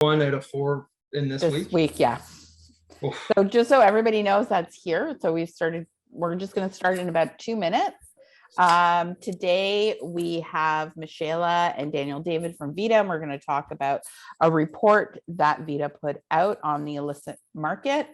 1 out of 4 in this week. Yeah. Oof. So just so everybody knows that's here. So we're just going to start in about 2 minutes. Today we have Meshaila and David from VITA, and we're going to talk about a report that VITA put out on the illicit market,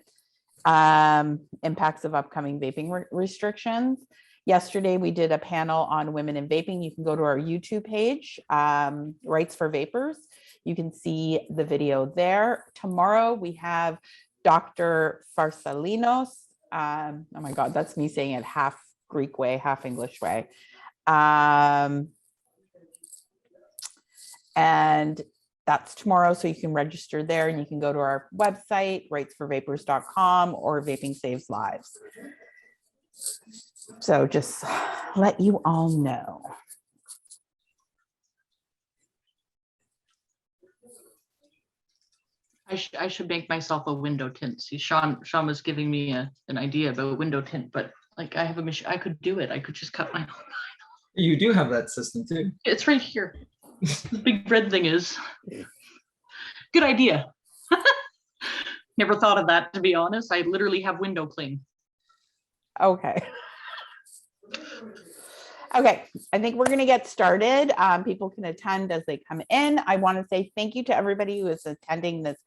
impacts of upcoming vaping restrictions. Yesterday, we did a panel on women in vaping. You can go to our YouTube page, Rights for Vapers. You can see the video there. Tomorrow, we have Dr. Farsalinos. Oh my God, that's me saying it half Greek way, half English way. And that's tomorrow, so you can register there, and you can go to our website, rightsforvapers.com, or Vaping Saves Lives. So just let you all know. I should make myself a window tint. See, Sean was giving me an idea about window tint, but like I have a machine, I could do it. I could just cut my own line. You do have that system too. It's right here. The big red thing is. Good idea. Never thought of that, to be honest. I literally have window cling. Okay. Okay, I think we're going to get started. People can attend as they come in. I want to say thank you to everybody who is attending this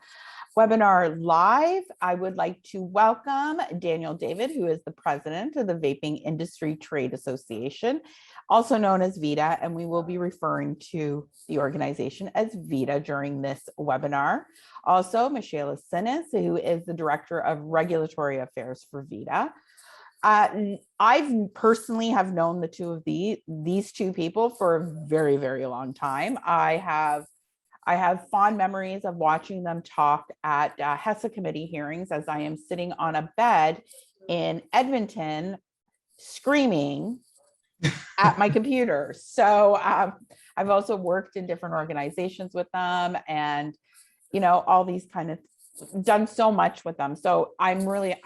webinar live. I would like to welcome David, who is the president of the Vaping Industry Trade Association, also known as VITA, and we will be referring to the organization as VITA during this webinar. Also, Meshaila Sinnis, who is the Director of Regulatory Affairs for VITA. I've personally have known the two of these two people for a very, very long time. I have fond memories of watching them talk at HESA committee hearings as I am sitting on a bed in Edmonton screaming at my computer. So I've also worked in different organizations with them, and all these kind of done so much with them. So I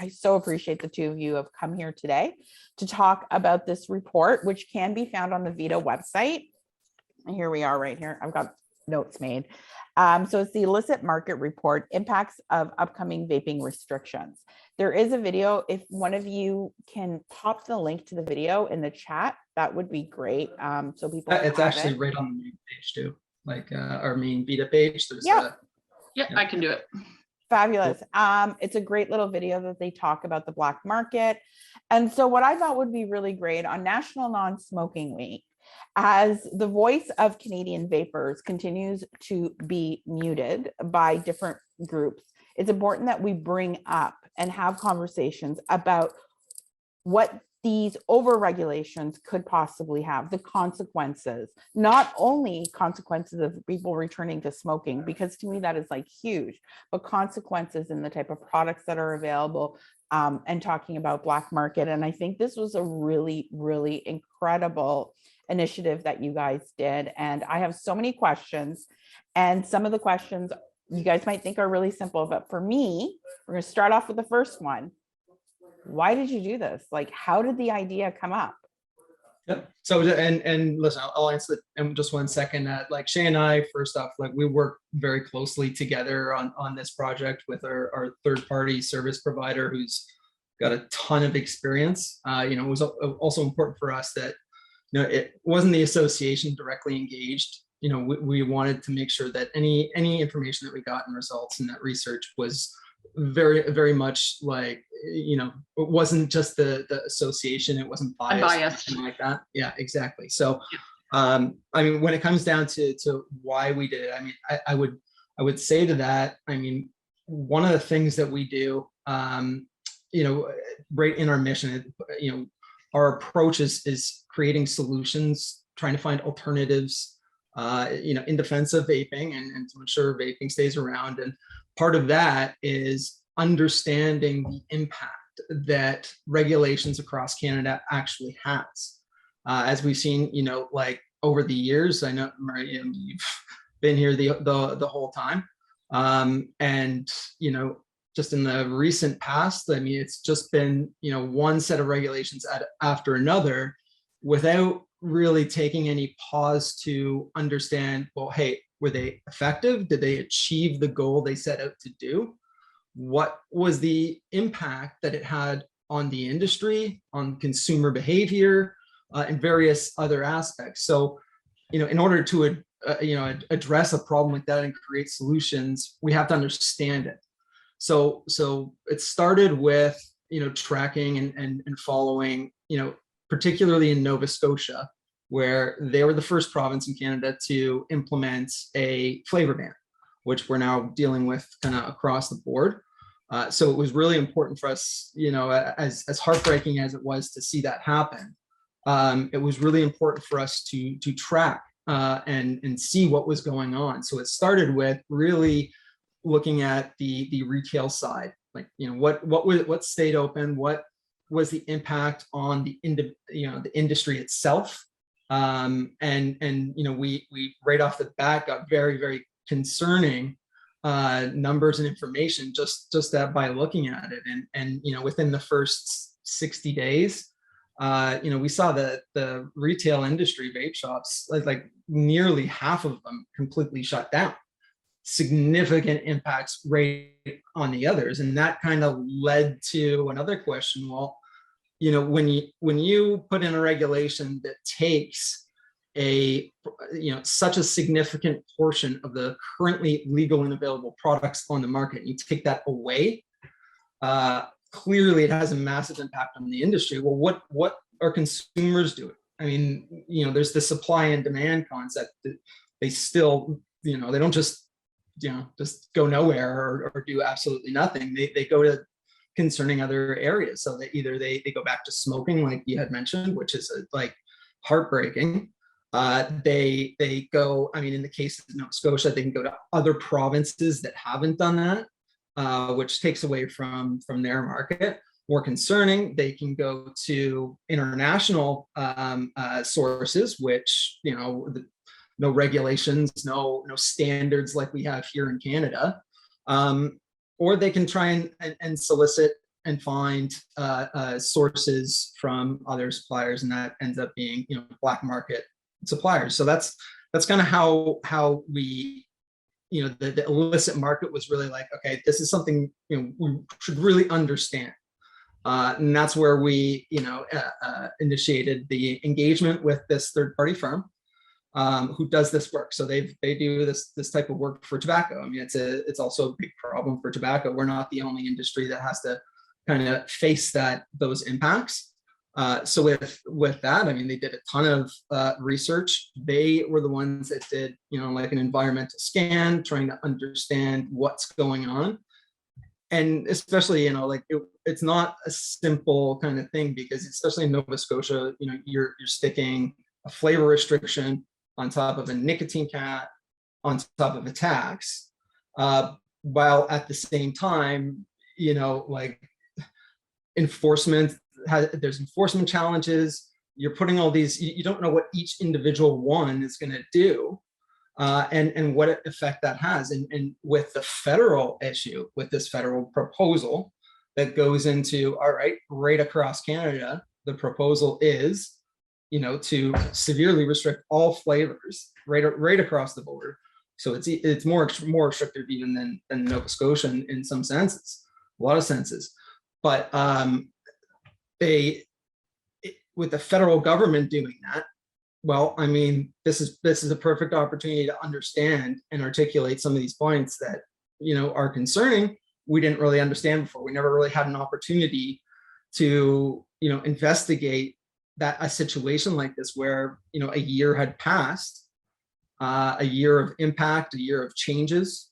so appreciate the two of you have come here today to talk about this report, which can be found on the VITA website. And here we are right here. I've got notes made. So it's the Illicit Market Report, Impacts of Upcoming Vaping Restrictions. There is a video. If one of you can pop the link to the video in the chat, that would be great. So people it's actually right on the main page too, like our main VITA page. There's I can do it. Fabulous. It's a great little video that they talk about the black market. And so what I thought would be really great on National Non-Smoking Week, as the voice of Canadian vapers continues to be muted by different groups, it's important that we bring up and have conversations about what these over-regulations could possibly have, the consequences, not only consequences of people returning to smoking, because to me that is like huge, but consequences in the type of products that are available, and talking about black market. And I think this was a really, really incredible initiative that you guys did. And I have so many questions, and some of the questions you guys might think are really simple, but for me, we're going to start off with the first one. Why did you do this? Like, how did the idea come up? Yep. So, and listen, I'll answer it in just 1 second. Like Shay and I, first off, like we work very closely together on this project with our third-party service provider, who's got a ton of experience. It was also important for us that, it wasn't the association directly engaged. We wanted to make sure that any information that we got in results and that research was very, very much like, it wasn't just the association, it wasn't biased, anything like that. Yeah, exactly. So I mean, when it comes down to why we did it, I mean, I would say to that, I mean, one of the things that we do, right in our mission, our approach is creating solutions, trying to find alternatives, in defense of vaping and to ensure vaping stays around. And part of that is understanding the impact that regulations across Canada actually has. As we've seen, like over the years, I know, Maria, you've been here the whole time. And, just in the recent past, I mean, it's just been, one set of regulations after another without really taking any pause to understand, well, hey, Were they effective? Did they achieve the goal they set out to do? What was the impact that it had on the industry, on consumer behavior, and various other aspects? So, in order to address a problem like that and create solutions, we have to understand it. So it started with tracking and following, particularly in Nova Scotia, where they were the first province in Canada to implement a flavor ban, which we're now dealing with kind of across the board. So it was really important for us, as heartbreaking as it was to see that happen. It was really important for us to track and see what was going on. So it started with really looking at the retail side, like what stayed open, what was the impact on the industry itself. We right off the bat got very, very concerning numbers and information just that by looking at it. And within the first 60 days, we saw the retail industry, vape shops, like nearly half of them completely shut down. Significant impacts right on the others. And that kind of led to another question. Well, when you put in a regulation that takes such a significant portion of the currently legal and available products on the market, and you take that away, clearly it has a massive impact on the industry. Well, what are consumers doing? I mean, there's the supply and demand concept that they still, they don't just go nowhere or do absolutely nothing. They go to concerning other areas. So that either they go back to smoking, like you had mentioned, which is like heartbreaking. They go, in the case of Nova Scotia, they can go to other provinces that haven't done that, which takes away from their market. More concerning, they can go to international sources, which, no regulations, no standards like we have here in Canada. Or they can try and solicit and find sources from other suppliers, and that ends up being black market suppliers. So that's kind of how we, the illicit market was really like, okay, this is something we should really understand, and that's where we initiated the engagement with this third-party firm who does this work. So they do this type of work for tobacco. It's also a big problem for tobacco. We're not the only industry that has to kind of face those impacts. So with that, they did a ton of research. They were the ones that did like an environmental scan, trying to understand what's going on. And especially it's not a simple kind of thing, because especially in Nova Scotia, you're sticking a flavor restriction on top of a nicotine cap, on top of a tax, while at the same time, there's enforcement challenges. You're putting all these, you don't know what each individual one is going to do, and what effect that has. And with the federal issue, with this federal proposal that goes into, all right across Canada, the proposal is to severely restrict all flavors right across the border. So it's more restrictive even than Nova Scotia in some senses, a lot of senses. But with the federal government doing that, well, this is a perfect opportunity to understand and articulate some of these points that are concerning. We didn't really understand before. We never really had an opportunity to investigate a situation like this, where a year had passed, a year of impact, a year of changes.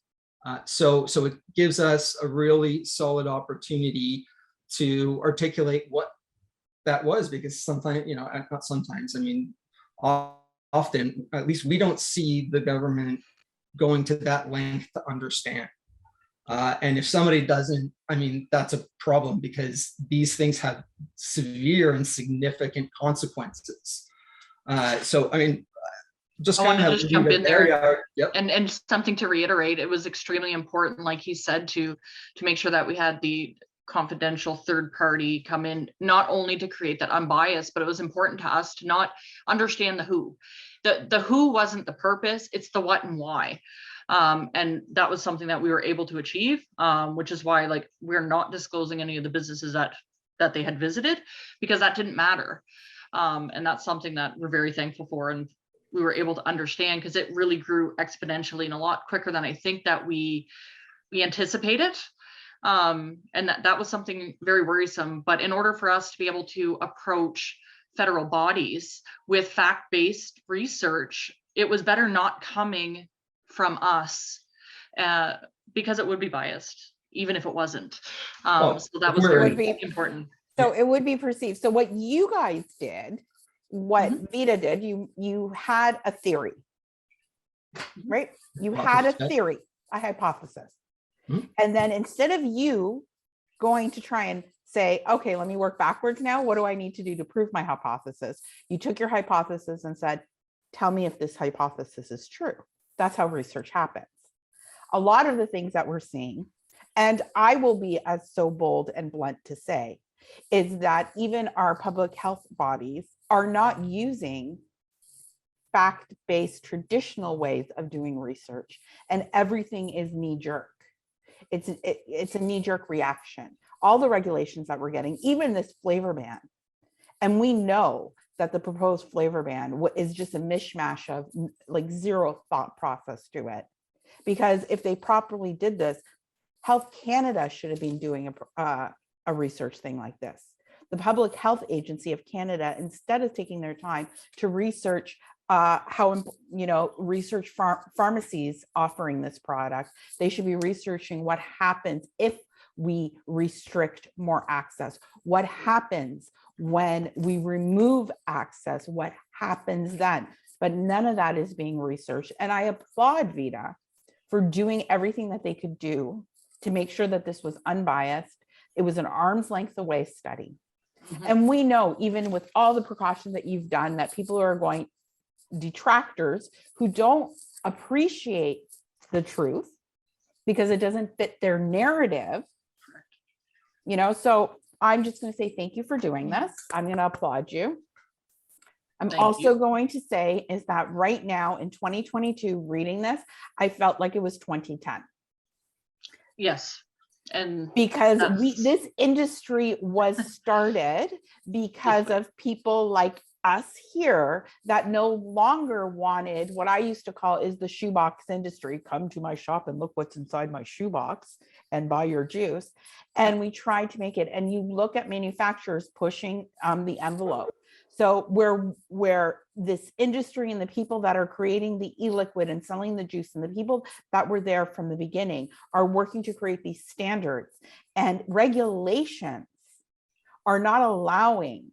So it gives us a really solid opportunity to articulate what that was, because sometimes, not sometimes, often, at least we don't see the government going to that length to understand. And if somebody doesn't, that's a problem, because these things have severe and significant consequences. Just I want to just jump in there. Yep. And something to reiterate, it was extremely important, like he said, to make sure that we had the confidential third party come in, not only to create that unbiased, but it was important to us to not understand the who. the who wasn't the purpose, it's the what and why. And that was something that we were able to achieve, which is why like we're not disclosing any of the businesses that they had visited, because that didn't matter. And that's something that we're very thankful for, and we were able to understand, because it really grew exponentially and a lot quicker than I think that we anticipated. And that was something very worrisome. But in order for us to be able to approach federal bodies with fact-based research, it was better not coming from us, because it would be biased, even if it wasn't. So that was very important. So it would be perceived. So what you guys did, what VITA did, you had a theory, right? You had a theory, a hypothesis. And then instead of you going to try and say, okay, let me work backwards now, what do I need to do to prove my hypothesis? You took your hypothesis and said, tell me if this hypothesis is true. That's how research happens. A lot of the things that we're seeing, and I will be as so bold and blunt to say, is that even our public health bodies are not using fact-based traditional ways of doing research, and everything is knee-jerk. It's a knee-jerk reaction. All the regulations that we're getting, even this flavor ban, and we know that the proposed flavor ban is just a mishmash of like zero thought process to it. Because if they properly did this, Health Canada should have been doing a research thing like this. The Public Health Agency of Canada, instead of taking their time to research research pharmacies offering this product, they should be researching what happens if we restrict more access. What happens when we remove access? What happens then? But none of that is being researched. And I applaud VITA for doing everything that they could do to make sure that this was unbiased. It was an arm's length away study. And we know, even with all the precautions that you've done, that people are going, detractors who don't appreciate the truth because it doesn't fit their narrative, so I'm just going to say thank you for doing this. I'm going to applaud you. I'm also going to say is that right now in 2022, reading this, I felt like it was 2010. Yes. And because this industry was started because of people like us here that no longer wanted what I used to call is the shoebox industry. Come to my shop and look what's inside my shoebox and buy your juice. And we tried to make it. And you look at manufacturers pushing the envelope. So where this industry and the people that are creating the e-liquid and selling the juice and the people that were there from the beginning are working to create these standards, and regulations are not allowing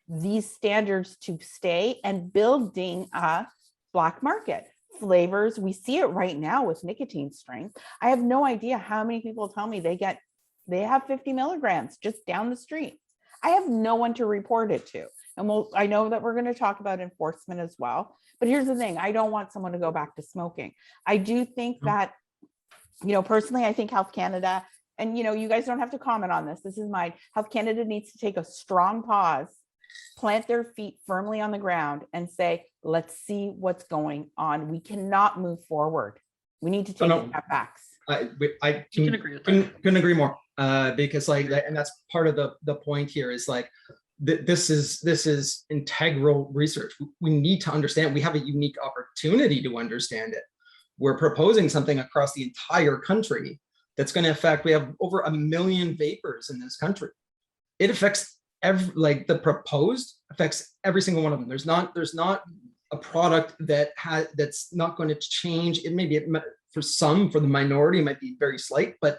these standards to stay and building a black market. Flavors, we see it right now with nicotine strength. I have no idea how many people tell me they have 50 milligrams just down the street. I have no one to report it to. And I know that we're going to talk about enforcement as well. But here's the thing, I don't want someone to go back to smoking. I do think that, personally, I think Health Canada, and you guys don't have to comment on this. This is mine. Health Canada needs to take a strong pause, plant their feet firmly on the ground and say, let's see what's going on. We cannot move forward. We need to take step backs. I can agree with that. Couldn't agree more. Because and that's part of the point here is this is integral research. We need to understand. We have a unique opportunity to understand it. We're proposing something across the entire country that's going to affect. We have over 1 million vapors in this country. It affects the proposed affects every single one of them. There's not a product that's not going to change. It may be for the minority, it might be very slight, but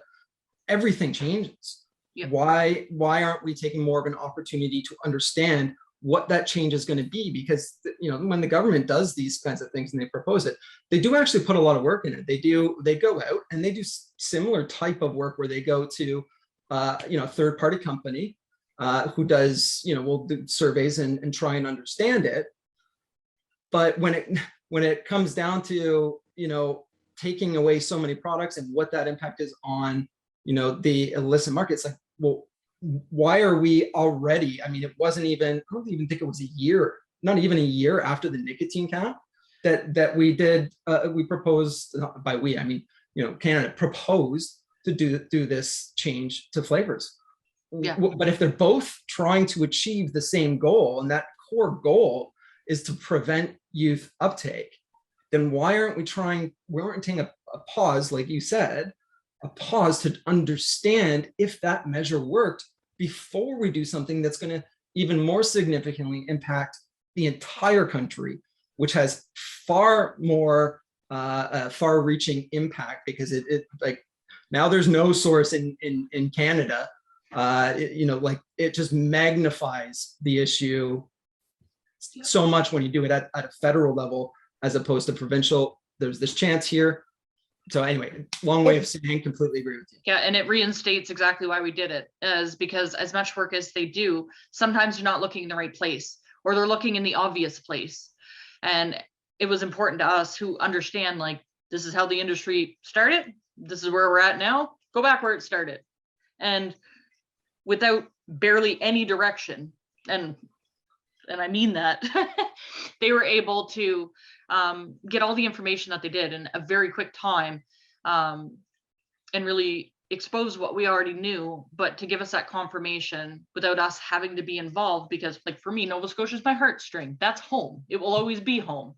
everything changes. Yep. Why aren't we taking more of an opportunity to understand what that change is going to be? Because when the government does these kinds of things and they propose it, they do actually put a lot of work in it. They go out and they do similar type of work where they go to a third-party company who does will do surveys and try and understand it. But when it comes down to taking away so many products and what that impact is on the illicit market, it's like, well, why are we already? I mean, it wasn't even, I don't even think it was a year not even a year after the nicotine cap, that we did, we proposed, by we, I mean, Canada proposed to do this change to flavors. Yeah. But if they're both trying to achieve the same goal, and that core goal is to prevent youth uptake, then why aren't we taking a pause, like you said, a pause to understand if that measure worked before we do something that's going to even more significantly impact the entire country, which has far more far-reaching impact, because it like now there's no source in Canada. Like it just magnifies the issue so much when you do it at a federal level as opposed to provincial. There's this chance here. So anyway, long way of saying completely agree with you. Yeah, and it reinstates exactly why we did it, is because as much work as they do, sometimes they're not looking in the right place, or they're looking in the obvious place. And it was important to us who understand, like, this is how the industry started, this is where we're at now, go back where it started. And without barely any direction, and I mean that, they were able to get all the information that they did in a very quick time, and really expose what we already knew, but to give us that confirmation without us having to be involved. Because, like, for me, Nova Scotia is my heartstring. That's home. It will always be home.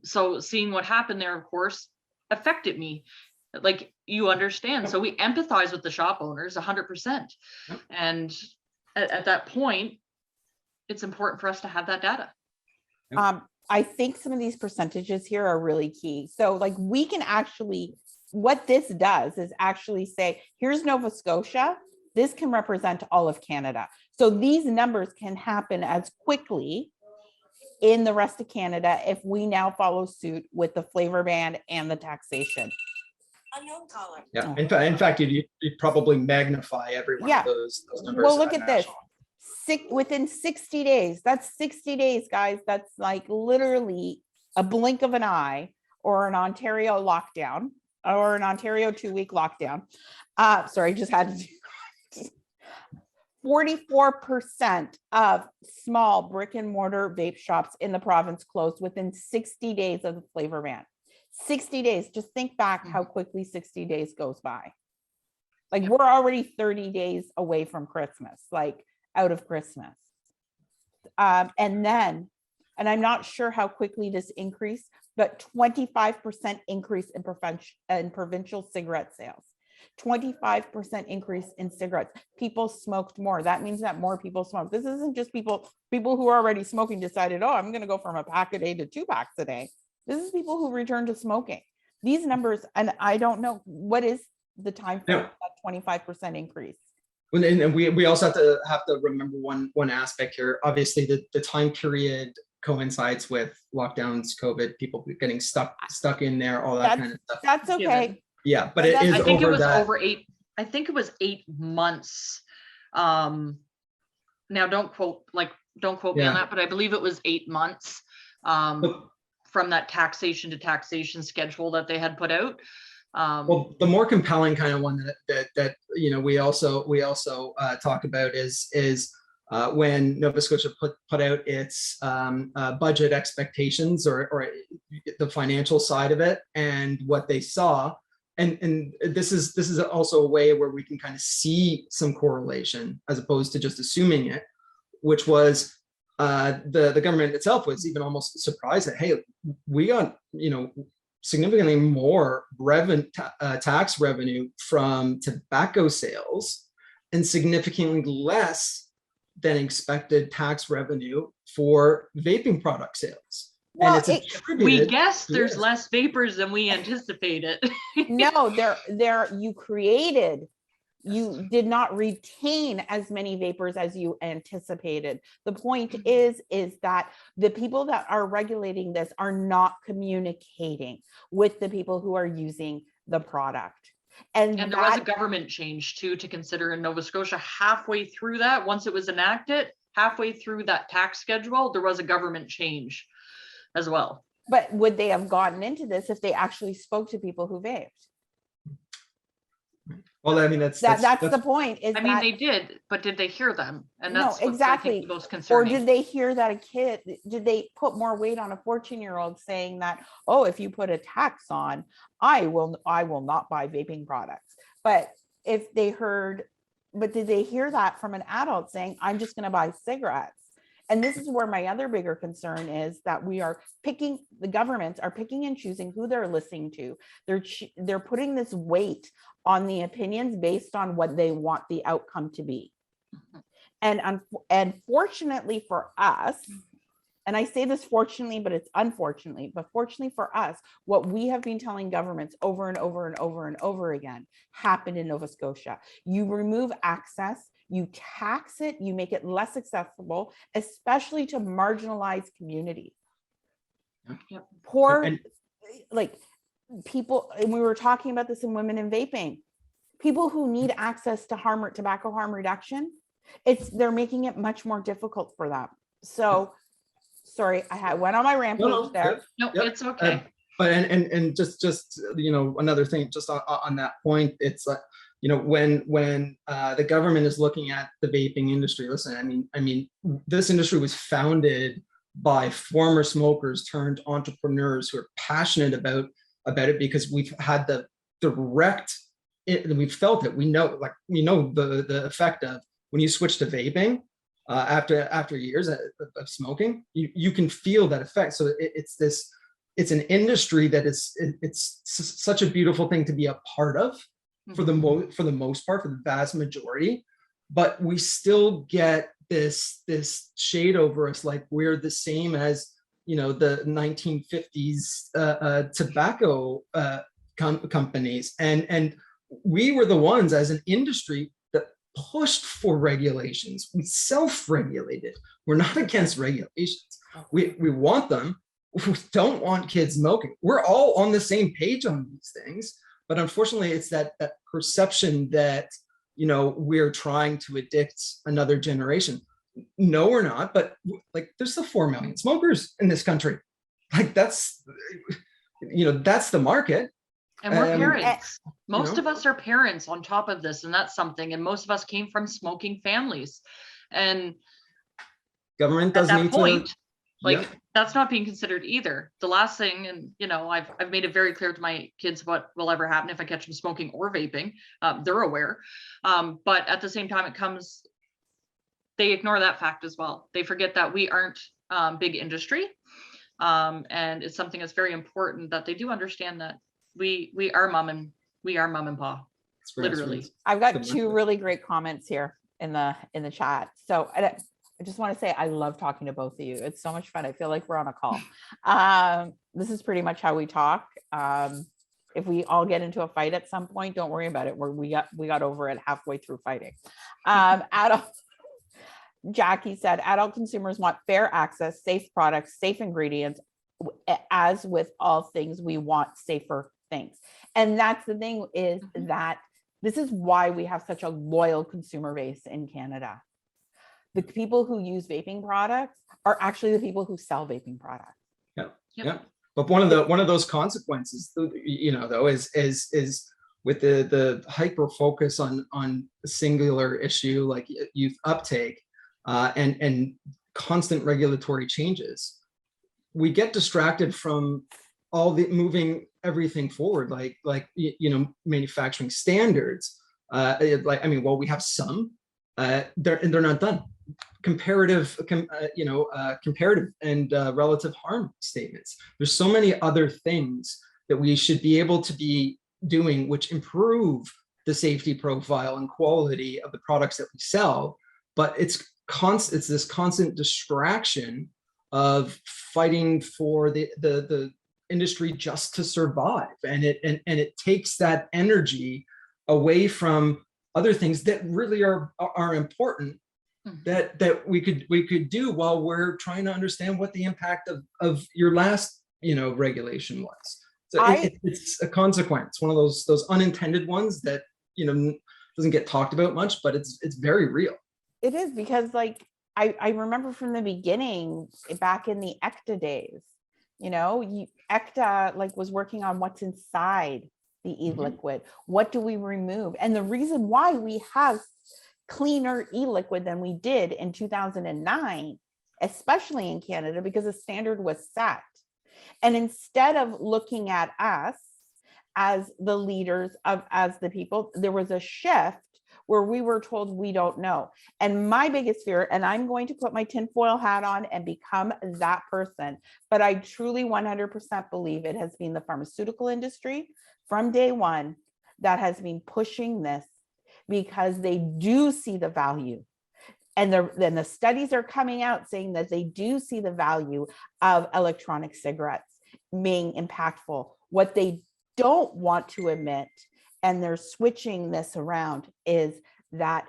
So seeing what happened there, of course, affected me. Like, you understand. So we empathize with the shop owners 100%. And at that point, it's important for us to have that data. I think some of these percentages here are really key. So like we can actually, what this does is actually say, here's Nova Scotia, this can represent all of Canada. So these numbers can happen as quickly in the rest of Canada if we now follow suit with the flavor ban and the taxation. Unknown caller. Yeah, in fact, you'd probably magnify every one of those numbers. Well, look at this. Within 60 days, that's 60 days, guys. That's like literally a blink of an eye, or an Ontario lockdown, or an Ontario 2-week lockdown. Sorry, just had to do 44% of small brick and mortar vape shops in the province closed within 60 days of the flavor ban. 60 days. Just think back how quickly 60 days goes by. Like, we're already 30 days away from Christmas, like out of Christmas. And I'm not sure how quickly this increased, but 25% increase in provincial cigarette sales. 25% increase in cigarettes. People smoked more. That means that more people smoke. This isn't just people who are already smoking decided, oh, I'm going to go from a pack a day to 2 packs a day. This is people who returned to smoking. These numbers, and I don't know what is the time frame of that 25% increase. And we also have to remember one aspect here. Obviously, the time period coincides with lockdowns, COVID, people getting stuck in there, all that kind of stuff. That's okay. Yeah, but it is. I think it was over 8. I think it was 8 months. Now, don't quote me on that, but I believe it was 8 months from that taxation to taxation schedule that they had put out. Well, the more compelling kind of one that we also talk about is when Nova Scotia put out its budget expectations, or the financial side of it, and what they saw. And this is also a way where we can kind of see some correlation as opposed to just assuming it, which was the government itself was even almost surprised that, hey, we got significantly more tax revenue from tobacco sales and significantly less than expected tax revenue for vaping product sales. Well, and we guess there's less vapors than we anticipated. No, you did not retain as many vapors as you anticipated. The point is that the people that are regulating this are not communicating with the people who are using the product. And there was a government change too to consider in Nova Scotia. Halfway through that, once it was enacted, halfway through that tax schedule, there was a government change as well. But would they have gotten into this if they actually spoke to people who vaped? Well, I mean, that's That's the point, is I mean, that, they did, but did they hear them? And no, that's what's, I think, exactly. the most Or concerning. did they hear that a kid, did they put more weight on a 14-year-old saying that, oh, if you put a tax on, I will not buy vaping products. But if they heard, but did they hear that from an adult saying, I'm just going to buy cigarettes? And this is where my other bigger concern is, that the governments are picking and choosing who they're listening to. They're putting this weight on the opinions based on what they want the outcome to be. And fortunately for us, and I say this fortunately, but it's unfortunately, but fortunately for us, what we have been telling governments over and over and over and over again happened in Nova Scotia. You remove access, you tax it, you make it less accessible, especially to marginalized communities. Yep. Poor, And- like people, and we were talking about this in Women in Vaping, people who need access to tobacco harm reduction, they're making it much more difficult for them. So, sorry, I went on my rampage there. No, Yep. it's okay. But and just another thing, just on that point, it's like, when the government is looking at the vaping industry, listen, I mean this industry was founded by former smokers turned entrepreneurs who are passionate about it, because we've had the direct, we've felt it, we know the effect of when you switch to vaping. After years of smoking, you can feel that effect. So it's an industry that it's such a beautiful thing to be a part of, for the most part, for the vast majority. But we still get this shade over us, like we're the same as the 1950s tobacco companies, and we were the ones as an industry that pushed for regulations. We self-regulated. We're not against regulations. We want them. We don't want kids smoking. We're all on the same page on these things, but unfortunately, it's that perception that we're trying to addict another generation. No, we're not. But like, there's still 4 million smokers in this country. Like, that's the market. And we're parents. Most of us are parents on top of this, and that's something. And most of us came from smoking families. And government at doesn't that need point, to, like, that's not being considered either. The last thing, and I've made it very clear to my kids what will ever happen if I catch them smoking or vaping. They're aware. But at the same time, they ignore that fact as well. They forget that we aren't big industry. And it's something that's very important that they do understand, that we are mom and pa, literally. I've got 2 really great comments here in the chat. So I just want to say, I love talking to both of you. It's so much fun. I feel like we're on a call. This is pretty much how we talk. If we all get into a fight at some point, don't worry about it. We got over it halfway through fighting. Jackie said, adult consumers want fair access, safe products, safe ingredients. As with all things, we want safer things. And that's the thing, is that this is why we have such a loyal consumer base in Canada. The people who use vaping products are actually the people who sell vaping products. Yeah. But one of those consequences, though, is with the hyper focus on a singular issue like youth uptake, and constant regulatory changes, we get distracted from all the moving everything forward, like manufacturing standards. We have some, they're not done. Comparative and relative harm statements. There's so many other things that we should be able to be doing which improve the safety profile and quality of the products that we sell, but it's this constant distraction of fighting for the industry just to survive, and it takes that energy away from other things that really are important, that we could do while we're trying to understand what the impact of your last regulation was. So it's a consequence, one of those unintended ones that doesn't get talked about much, but it's very real. It is, because like I remember from the beginning, back in the ECTA days, ECTA like was working on what's inside the e-liquid? What do we remove? And the reason why we have cleaner e-liquid than we did in 2009, especially in Canada, because the standard was set. And instead of looking at us as the leaders of, as the people, there was a shift where we were told we don't know. And my biggest fear, and I'm going to put my tinfoil hat on and become that person, but I truly 100% believe it has been the pharmaceutical industry from day one that has been pushing this because they do see the value. And then the studies are coming out saying that they do see the value of electronic cigarettes being impactful. What they don't want to admit, and they're switching this around, is that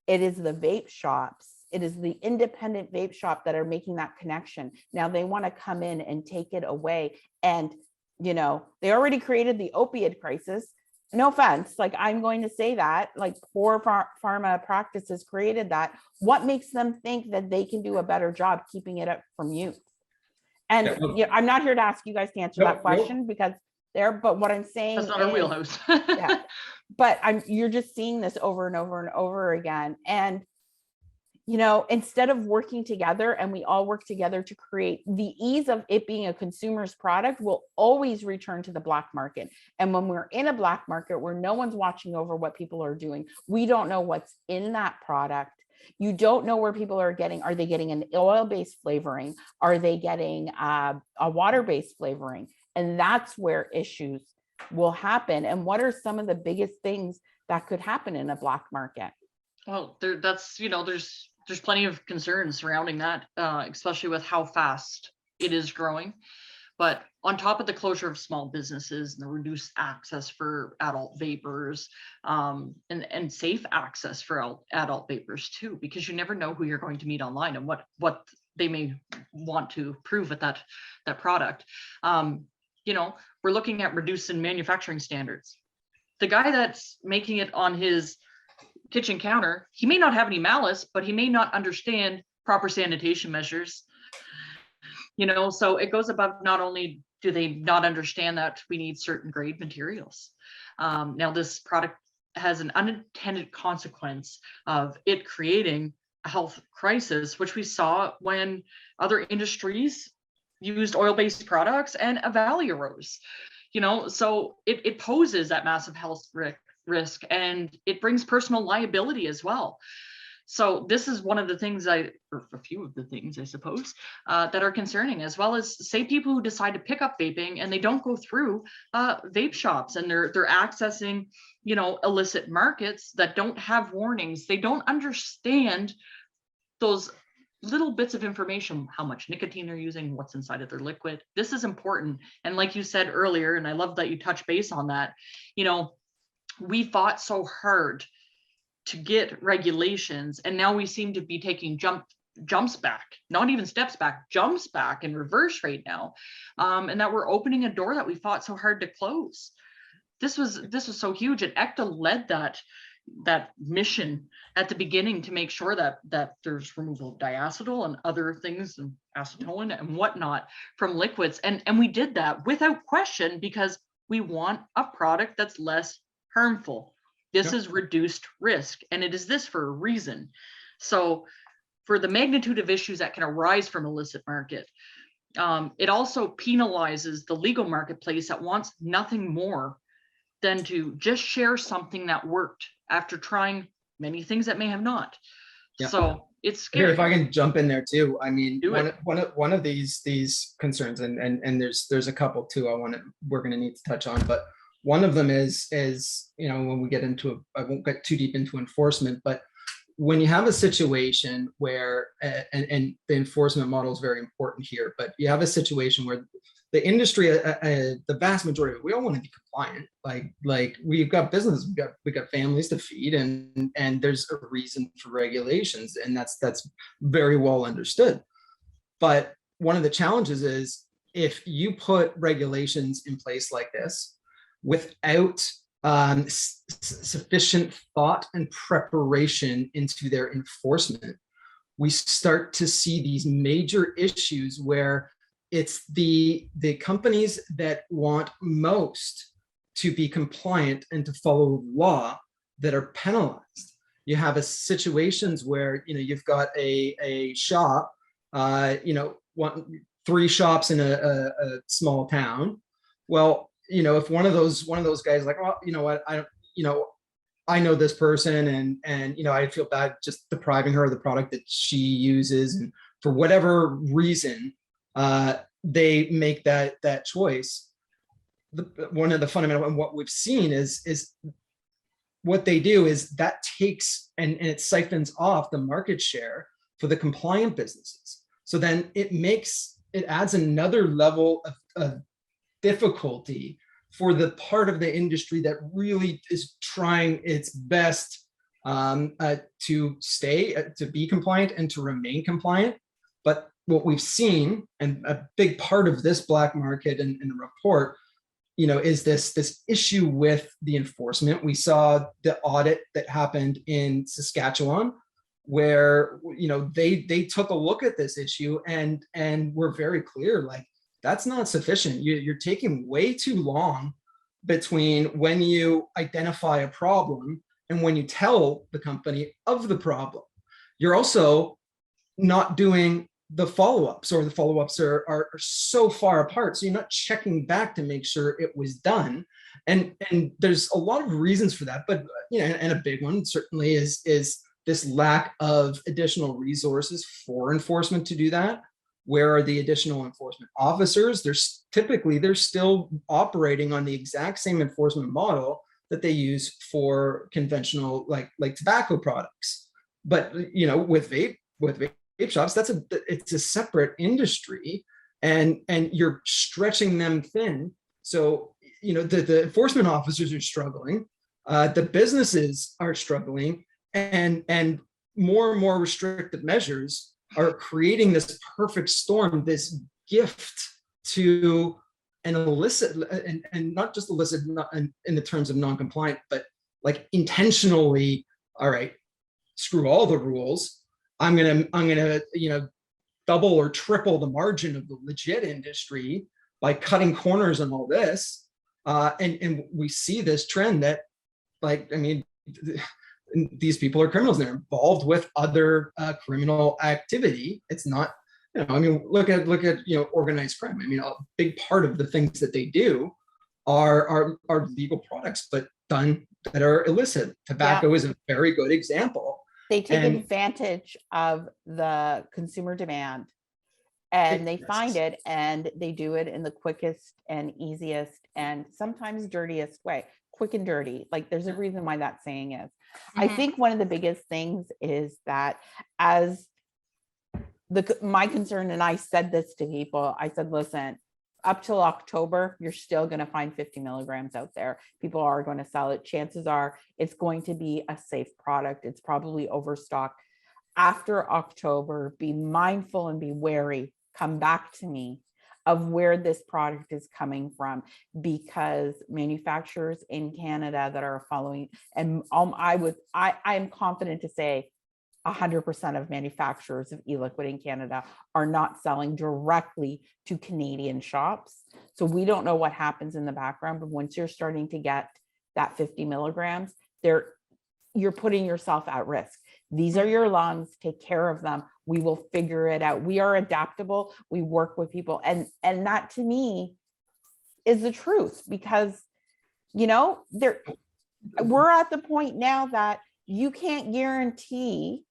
it is the vape shops, it is the independent vape shop that are making that connection. Now they want to come in and take it away. And, you know, they already created the opiate crisis. No offense, like I'm going to say that, like poor pharma practices created that. What makes them think that they can do a better job keeping it up from youth? And yeah, I'm not here to ask you guys to answer that question because but what I'm saying that's not our wheelhouse. Yeah, but you're just seeing this over and over and over again. And, you know, instead of working together and we all work together to create the ease of it being a consumer's product, will always return to the black market. And when we're in a black market where no one's watching over what people are doing, we don't know what's in that product. You don't know where people are getting. Are they getting an oil-based flavoring? Are they getting a water-based flavoring? And that's where issues will happen. And what are some of the biggest things that could happen in a black market? Well, that's, you know, there's plenty of concerns surrounding that, especially with how fast it is growing. But on top of the closure of small businesses and the reduced access for adult vapors, and safe access for adult vapors too, because you never know who you're going to meet online and what they may want to prove with that product. You know, we're looking at reducing manufacturing standards. The guy that's making it on his kitchen counter, he may not have any malice, but he may not understand proper sanitation measures. You know, so it goes above, not only do they not understand that we need certain grade materials. Now this product has an unintended consequence of it creating a health crisis, which we saw when other industries used oil-based products and a valley arose. You know, so it poses that massive health risk, and it brings personal liability as well. So this is one of the things or a few of the things, I suppose, that are concerning, as well as, say, people who decide to pick up vaping and they don't go through vape shops, and they're accessing, you know, illicit markets that don't have warnings. They don't understand those little bits of information, how much nicotine they're using, what's inside of their liquid. This is important. And like you said earlier, and I love that you touch base on that, you know, we fought so hard to get regulations, and now we seem to be taking jumps back, not even steps back, jumps back in reverse right now. And that we're opening a door that we fought so hard to close. This was so huge, and ECTA led that mission at the beginning to make sure that there's removal of diacetyl and other things, and acetone and whatnot from liquids. And we did that without question, because we want a product that's less harmful. This is reduced risk, and it is this for a reason. So for the magnitude of issues that can arise from illicit market, it also penalizes the legal marketplace that wants nothing more than to just share something that worked after trying many things that may have not. Yeah. So it's scary. If I can jump in there too, I mean, one of these concerns, and there's a couple too we're going to need to touch on, but one of them is, you know, when we get into I won't get too deep into enforcement, but when you have a situation where, and the enforcement model is very important here, but you have a situation where the industry, the vast majority of it, we all want to be compliant. Like we've got business, we got families to feed, and there's a reason for regulations, and that's very well understood. But one of the challenges is, if you put regulations in place like this without sufficient thought and preparation into their enforcement, we start to see these major issues where it's the companies that want most to be compliant and to follow the law that are penalized. You have situations where, you've got a shop, 3 shops in a small town. Well, if one of those guys like, oh, you know what, I know this person, and I feel bad just depriving her of the product that she uses, and for whatever reason, they make that choice. One of the fundamental, and what we've seen is what they do is that takes and it siphons off the market share for the compliant businesses. So then it adds another level of difficulty for the part of the industry that really is trying its best to be compliant and to remain compliant. But what we've seen, and a big part of this black market and the report, is this issue with the enforcement. We saw the audit that happened in Saskatchewan, where they took a look at this issue and were very clear, like, that's not sufficient. You're taking way too long between when you identify a problem and when you tell the company of the problem. You're also not doing the follow-ups, or the follow-ups are so far apart. So you're not checking back to make sure it was done. And there's a lot of reasons for that, but and a big one certainly is this lack of additional resources for enforcement to do that. Where are the additional enforcement officers? They're still operating on the exact same enforcement model that they use for conventional like tobacco products. But with vape shops, it's a separate industry, and you're stretching them thin. So the enforcement officers are struggling, the businesses are struggling, and more and more restrictive measures are creating this perfect storm, this gift to an illicit, and not just illicit in the terms of non-compliant, but like intentionally, all right, screw all the rules. I'm gonna double or triple the margin of the legit industry by cutting corners on all this. And we see this trend that, these people are criminals. They're involved with other criminal activity. It's not, look at organized crime. A big part of the things that they do are legal products, but done that are illicit. Tobacco is a very good example. They take advantage of the consumer demand, and they find it, and they do it in the quickest and easiest and sometimes dirtiest way. Quick and dirty. Like, there's a reason why that saying is. I think one of the biggest things is that, as my concern, and I said this to people, I said, listen, up till October, you're still going to find 50 milligrams out there. People are going to sell it. Chances are it's going to be a safe product. It's probably overstocked. After October, be mindful and be wary. Come back to me of where this product is coming from, because manufacturers in Canada that are following, and I am confident to say 100% of manufacturers of e-liquid in Canada are not selling directly to Canadian shops. So we don't know what happens in the background, but once you're starting to get that 50 milligrams, you're putting yourself at risk. These are your lungs. Take care of them. We will figure it out. We are adaptable. We work with people. And that, to me, is the truth, because, we're at the point now that you can't guarantee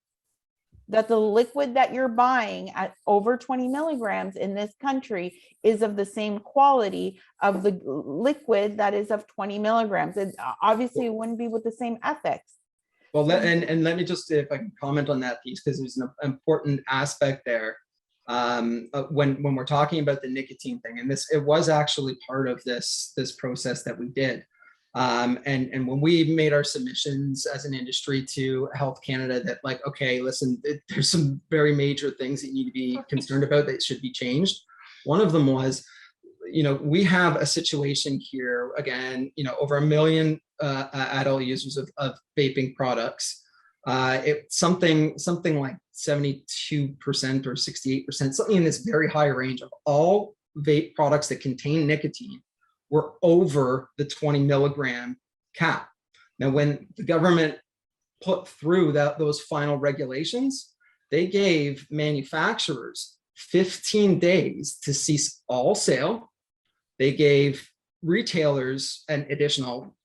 that the liquid that you're buying at over 20 milligrams in this country is of the same quality of the liquid that is of 20 milligrams. And obviously it wouldn't be with the same ethics. Well, let me just, if I can comment on that piece, because there's an important aspect there. When we're talking about the nicotine thing, and it was actually part of this process that we did. And when we made our submissions as an industry to Health Canada, that okay, listen, there's some very major things that you need to be concerned about that should be changed. One of them was, we have a situation here, again, over 1 million adult users of vaping products. It's something like 72% or 68%, something in this very high range of all vape products that contain nicotine were over the 20 milligram cap. Now, when the government put through those final regulations, they gave manufacturers 15 days to cease all sale. They gave retailers an additional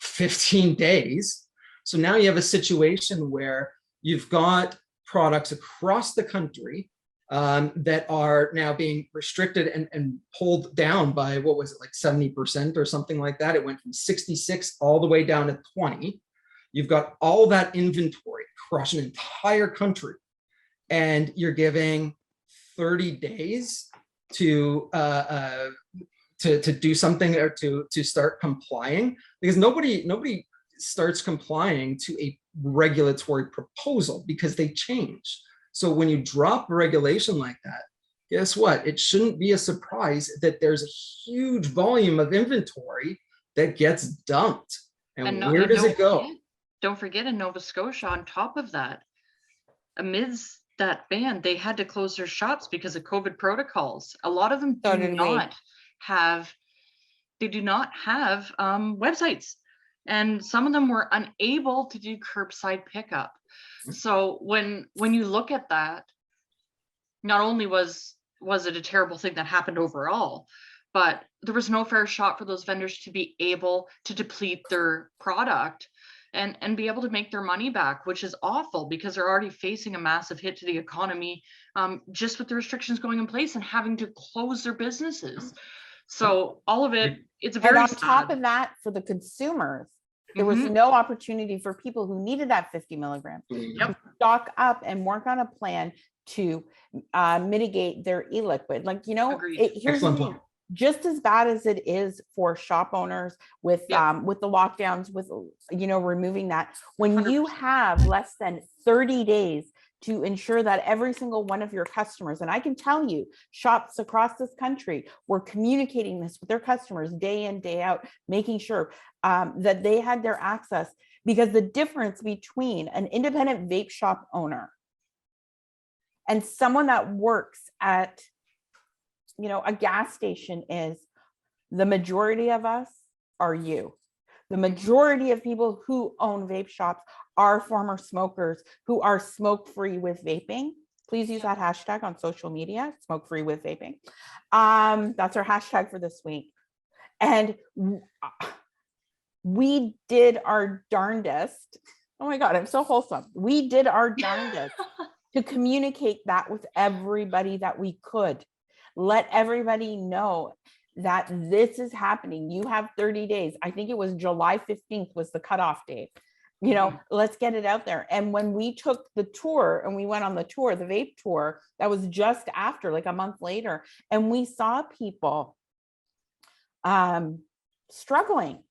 15 days. So now you have a situation where you've got products across the country that are now being restricted and pulled down by, what was it, like 70% or something like that. It went from 66 all the way down to 20. You've got all that inventory across an entire country, and you're giving 30 days to do something, or to start complying, because nobody starts complying to a regulatory proposal because they change. So when you drop a regulation like that, guess what? It shouldn't be a surprise that there's a huge volume of inventory that gets dumped. And where does it go? Don't forget, in Nova Scotia, on top of that, amidst that ban, they had to close their shops because of COVID protocols. A lot of them do not have websites, and some of them were unable to do curbside pickup. So when you look at that, not only was it a terrible thing that happened overall, but there was no fair shot for those vendors to be able to deplete their product and be able to make their money back, which is awful because they're already facing a massive hit to the economy, just with the restrictions going in place and having to close their businesses. So all of it, it's very and on sad. top of that, for the consumers, there was no opportunity for people who needed that 50 milligrams to stock up and work on a plan to mitigate their e-liquid. Like, here's the thing. Just as bad as it is for shop owners with the lockdowns, with removing that, when 100%. You have less than 30 days to ensure that every single one of your customers, and I can tell you, shops across this country were communicating this with their customers day in, day out, making sure that they had their access, because the difference between an independent vape shop owner and someone that works at a gas station is, the majority of us are you. The majority of people who own vape shops are former smokers who are smoke-free with vaping. Please use that hashtag on social media, smoke-free with vaping. That's our hashtag for this week. And we did our darndest. Oh my God, I'm so wholesome. We did our darndest to communicate that with everybody that we could. Let everybody know that this is happening. You have 30 days. I think it was July 15th was the cutoff date. Let's get it out there. And when we took the tour and we went on the tour, the vape tour, that was just after, like a month later, and we saw people struggling.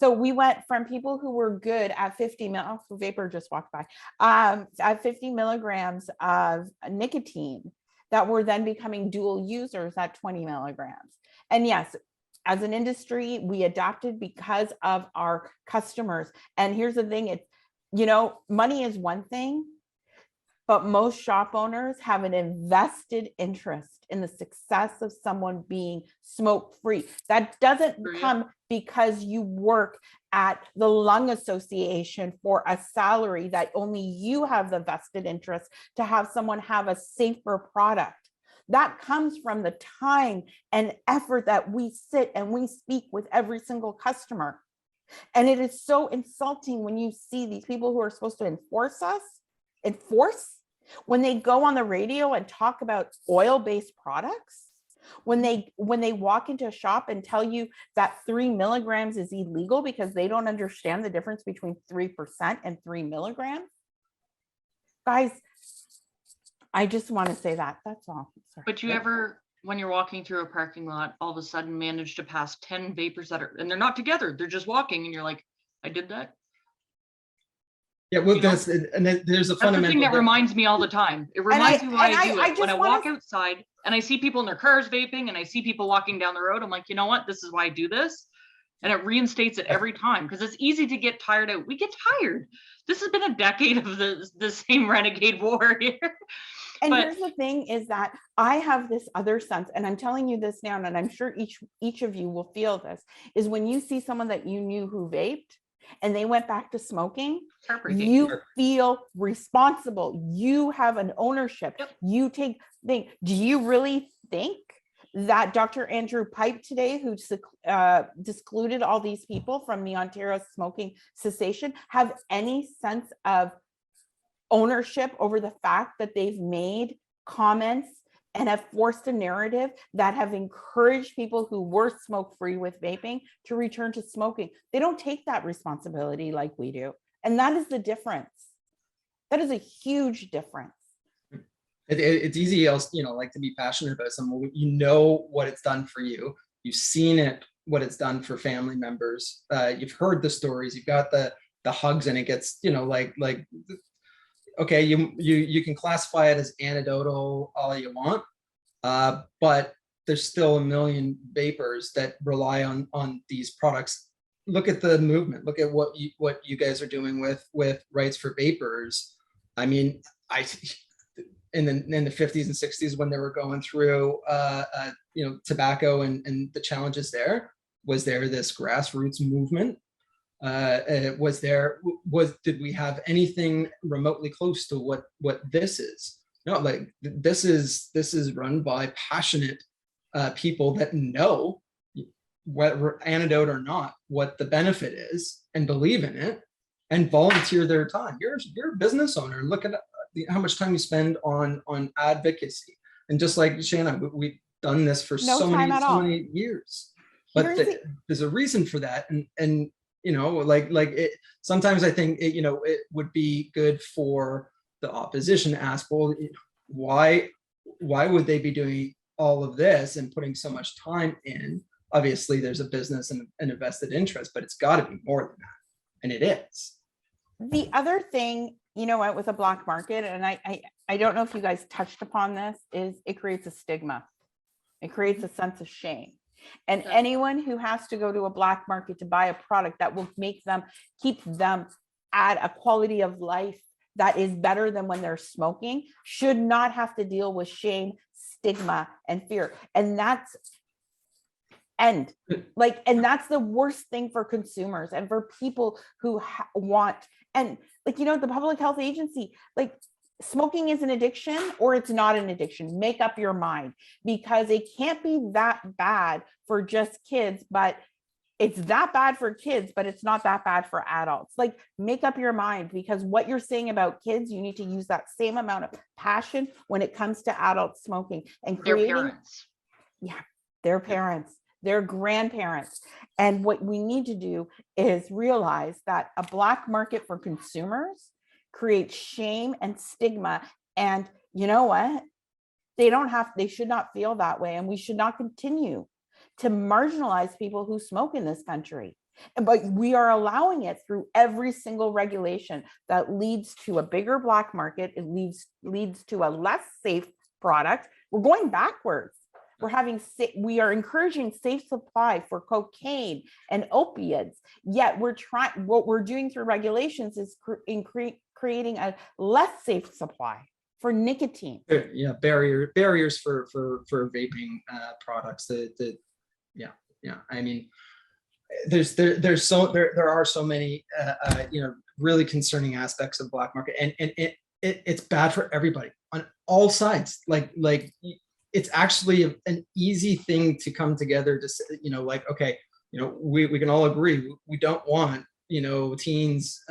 So we went from people who were good at 50 mil, oh, vapor just walked by, at 50 milligrams of nicotine, that were then becoming dual users at 20 milligrams. And yes, as an industry, we adapted because of our customers. And here's the thing, it's, money is one thing, but most shop owners have an invested interest in the success of someone being smoke-free. That doesn't come because you work at the Lung Association for a salary that only you have the vested interest to have someone have a safer product. That comes from the time and effort that we sit and we speak with every single customer. And it is so insulting when you see these people who are supposed to enforce, when they go on the radio and talk about oil-based products, when they walk into a shop and tell you that 3 milligrams is illegal because they don't understand the difference between 3% and 3 milligrams. Guys, I just want to say that. That's all. Sorry. But you ever, when you're walking through a parking lot, all of a sudden manage to pass 10 vapors and they're not together, they're just walking, and you're like, I did that? Yeah, well, there's a fundamental thing that reminds me all the time. It reminds me why I do it. When I walk outside and I see people in their cars vaping and I see people walking down the road, I'm like, you know what? This is why I do this. And it reinstates it every time, because it's easy to get tired out. We get tired. This has been a decade of the same renegade war here. And But- here's the thing is that I have this other sense, and I'm telling you this now, and I'm sure each of you will feel this, is when you see someone that you knew who vaped and they went back to smoking, Heartbreaking. you feel responsible. You have an ownership. Yep. You take things. Do you really think that Dr. Andrew Pipe today, who discluded all these people from the Ontario smoking cessation, have any sense of ownership over the fact that they've made comments and have forced a narrative that have encouraged people who were smoke-free with vaping to return to smoking? They don't take that responsibility like we do. And that is the difference. That is a huge difference. It's easy, else, like to be passionate about someone. You know what it's done for you. You've seen it, what it's done for family members. You've heard the stories. You've got the hugs, and it gets, okay, you can classify it as anecdotal all you want, but there's still a million vapors that rely on these products. Look at the movement. Look at what you guys are doing with rights for vapors. I mean, in the 50s and 60s, when they were going through tobacco and the challenges there, was there this grassroots movement? Did we have anything remotely close to what this is? No, like this is run by passionate people that know, whether antidote or not, what the benefit is and believe in it and volunteer their time. You're a business owner. Look at how much time you spend on advocacy. And just like Shana, we've done this for so many years, but there's a reason for that. And sometimes I think it would be good for the opposition to ask, well, why would they be doing all of this and putting so much time in? Obviously there's a business and a vested interest, but it's got to be more than that. And it is. The other thing, with a black market, and I don't know if you guys touched upon this, is it creates a stigma. It creates a sense of shame. And anyone who has to go to a black market to buy a product that will keep them at a quality of life that is better than when they're smoking should not have to deal with shame, stigma, and fear. And that's the worst thing for consumers and for people who want, and the public health agency, smoking is an addiction or it's not an addiction. Make up your mind, because it can't be that bad for just kids, but it's that bad for kids, but it's not that bad for adults. Make up your mind, because what you're saying about kids, you need to use that same amount of passion when it comes to adult smoking and creating their parents, their grandparents. And what we need to do is realize that a black market for consumers creates shame and stigma. And you know what? They should not feel that way. And we should not continue to marginalize people who smoke in this country. But we are allowing it through every single regulation that leads to a bigger black market. It leads to a less safe product. We're going backwards. We are encouraging safe supply for cocaine and opiates, yet what we're doing through regulations is creating a less safe supply for nicotine. Yeah, barriers for vaping products. I mean, there are so many really concerning aspects of black market, and it's bad for everybody on all sides. It's actually an easy thing to come together to say, okay, we can all agree we don't want teens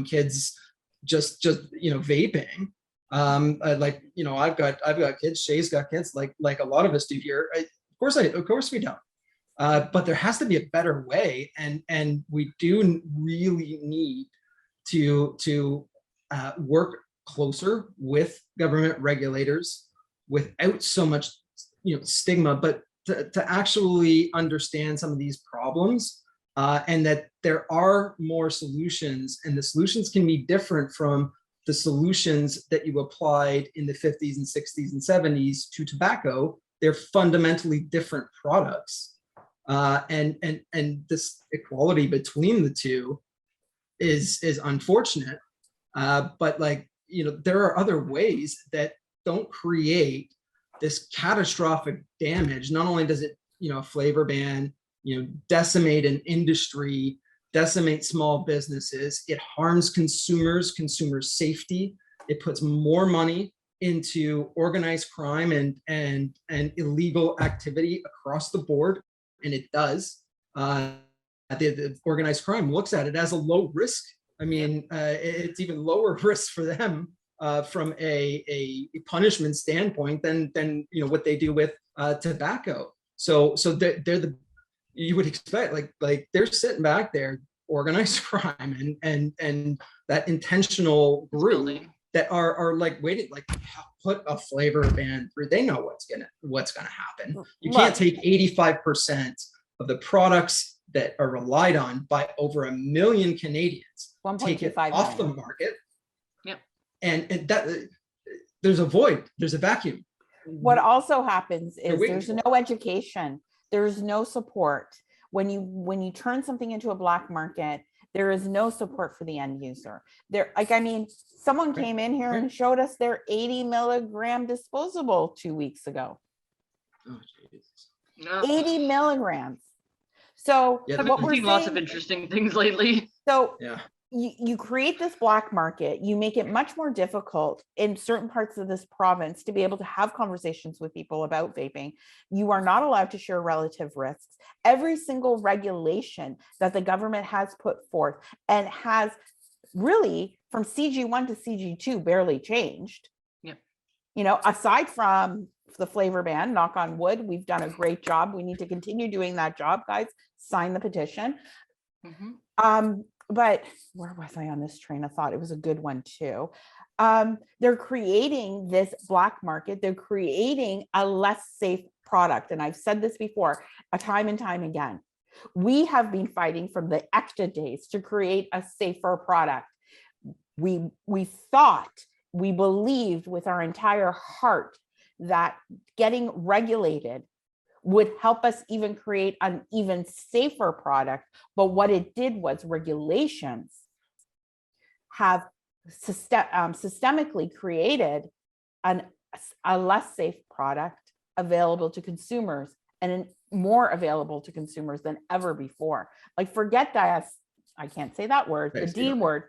kids just vaping. I've got kids, Shay's got kids, like a lot of us do here. Of course we don't. But there has to be a better way, and we do really need to work closer with government regulators without so much stigma, but to actually understand some of these problems, and that there are more solutions, and the solutions can be different from the solutions that you applied in the 50s and 60s and 70s to tobacco. They're fundamentally different products, and this equality between the two is unfortunate. But there are other ways that don't create this catastrophic damage. Not only does it, flavor ban, decimate an industry, decimate small businesses, it harms consumer safety. It puts more money into organized crime and illegal activity across the board, and it does. The organized crime looks at it as a low risk. I mean, it's even lower risk for them from a punishment standpoint than what they do with tobacco. So they're you would expect like they're sitting back there, organized crime and that intentional group that are like waiting, like put a flavor ban through. They know what's gonna happen. You can't take 85% of the products that are relied on by over 1 million Canadians, take it off the market. Yep. And that there's a void, there's a vacuum. What also happens is there's no education, there's no support. When you turn something into a black market, there is no support for the end user. Someone came in here and showed us their 80 milligram disposable 2 weeks ago. Oh, Jesus. 80 milligrams. So I've been seeing lots of interesting things lately. So you create this black market, you make it much more difficult in certain parts of this province to be able to have conversations with people about vaping. You are not allowed to share relative risks. Every single regulation that the government has put forth and has really from CG1 to CG2 barely changed. Yep. Aside from the flavor ban, knock on wood, we've done a great job. We need to continue doing that job, guys. Sign the petition. Mm-hmm. But where was I on this train of thought? It was a good one too. They're creating this black market. They're creating a less safe product. And I've said this before, time and time again. We have been fighting from the ECTA days to create a safer product. We believed with our entire heart that getting regulated would help us even create an even safer product. But what it did was regulations have systemically created a less safe product available to consumers and more available to consumers than ever before. Like forget that, I can't say that word, the D word,